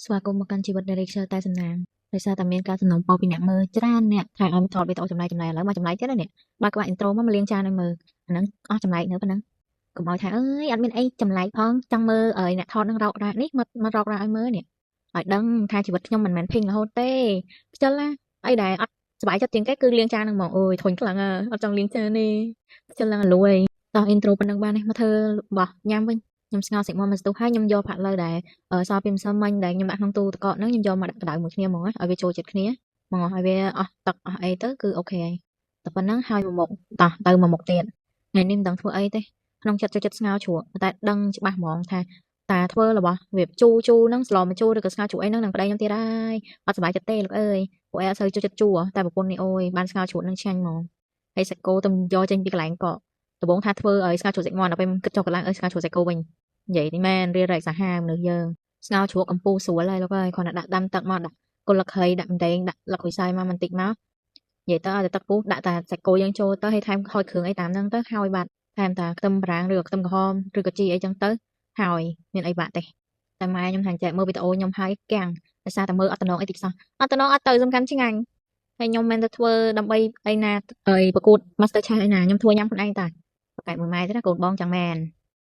ស្វាគមន៍មកកាន់ជីវិត Director តែសំណាងដោយសារតែមានការសំណូមពរពីអ្នកមើលច្រើនអ្នកថែឲ្យថតវីដេអូចម្លែកៗឥឡូវមកចម្លែកទៀតហើយនេះបើក្បាច់ intro មកលាងចានឲ្យមើលអាហ្នឹងអស់ចម្លែកនៅប៉ុណ្ណឹងកុំឲ្យថាអើយអត់មានអីចម្លែកផងចង់មើលឲ្យអ្នកថតនឹងរករ៉ាក់នេះមករករ៉ាក់ឲ្យមើលនេះឲ្យដឹងថាជីវិតខ្ញុំមិនមែនភីងរហូតទេខ្ជិលណាអីដែលអត់សប្បាយចិត្តជាងគេគឺលាងចានហ្នឹងហ្មងអូយធុញខ្លាំងអត់ចង់លាងចានទេខ្ជិលឡើងអាលួយតោះ intro ប៉ុណ្ណឹងបាននេះមកធ្វើបោះញ៉ាំវិញខ្ញុំស្ងោរសាច់មាន់មកស្ទុះហើយខ្ញុំយកផាក់ឡូវដែលសល់ពីម្សិលមិញដែលខ្ញុំដាក់ក្នុងទូទឹកកកហ្នឹងខ្ញុំយកមកដាក់ក្តៅមួយគ្នាហ្មងឲ្យវាចូលចិត្តគ្នាហ្មងឲ្យវាអស់ទឹកអស់អីទៅគឺអូខេហើយតែប៉ុណ្ណឹងហើយមួយមុខតោះទៅមួយមុខទៀតថ្ងៃនេះមិនដឹងធ្វើអីទេក្នុងចិត្តចូលចិត្តស្ងោរជ្រក់តែដឹងច្បាស់ហ្មងថាតាធ្វើរបស់វាជូរហ្នឹងស្លម្ជូរឬក៏ស្ងោរជ្រក់អីហ្នឹងនឹងប្តីខ្ញុំទៀតហើយអត់សប្បាយចិត្តទេលោកអើយពួកឯងអត់សូវចូលចិត្តជូរតែប្រពន្ធនេះអូយបានស្ងោរជ្រក់ហ្នឹងឆ្ងាញ់ហ្មងហើយសាច់គោទៅយកចេញពីកន្លែងកកដំបូងថាធ្វើឲ្យស្ងោរជ្រក់សាច់មាន់ដល់ពេលគិតចុះកន្លងឲ្យស្ងោរជ្រក់សាច់គោវិញនិយាយនេះមែនរៀបរែកសាហាវមនុស្សយើងស្ងោរជ្រក់កំពូលស្រួលហើយលោកអើយគ្រាន់តែដាក់ដាំទឹកមកដាក់គល់លឹកហីដាក់ម្ទេសដាក់លឹកហ៊ុយសែមកបន្តិចមកនិយាយទៅឲ្យតែទឹកពុះដាក់តែសាច់គោយើងចូលទៅហើយថែមហុយគ្រឿងអីតាមហ្នឹងទៅហើយបាត់ថែមតែខ្ទឹមបារាំងឬក៏ខ្ទឹមក្រហមឬក៏ជីអីចឹងទៅហើយមានអីបាក់ទេតែម៉ែខ្ញុំថាចែកមើលវីដេអូខ្ញុំហើយកាំងដោយសារតែមើលអត់តំណងអីតិចសោះអត់តំណងអត់ទៅសំខាន់ឆ្ងាញ់ហើយខ្ញុំមិនទៅធ្វើដើម្បីអីណាឲ្យប្រកួត Master Chef អីណាខ្ញុំធ្វើញ៉ាំខ្លួនឯងតាប្រកែកមួយម៉ែទេណាកូនបងchẳngមែន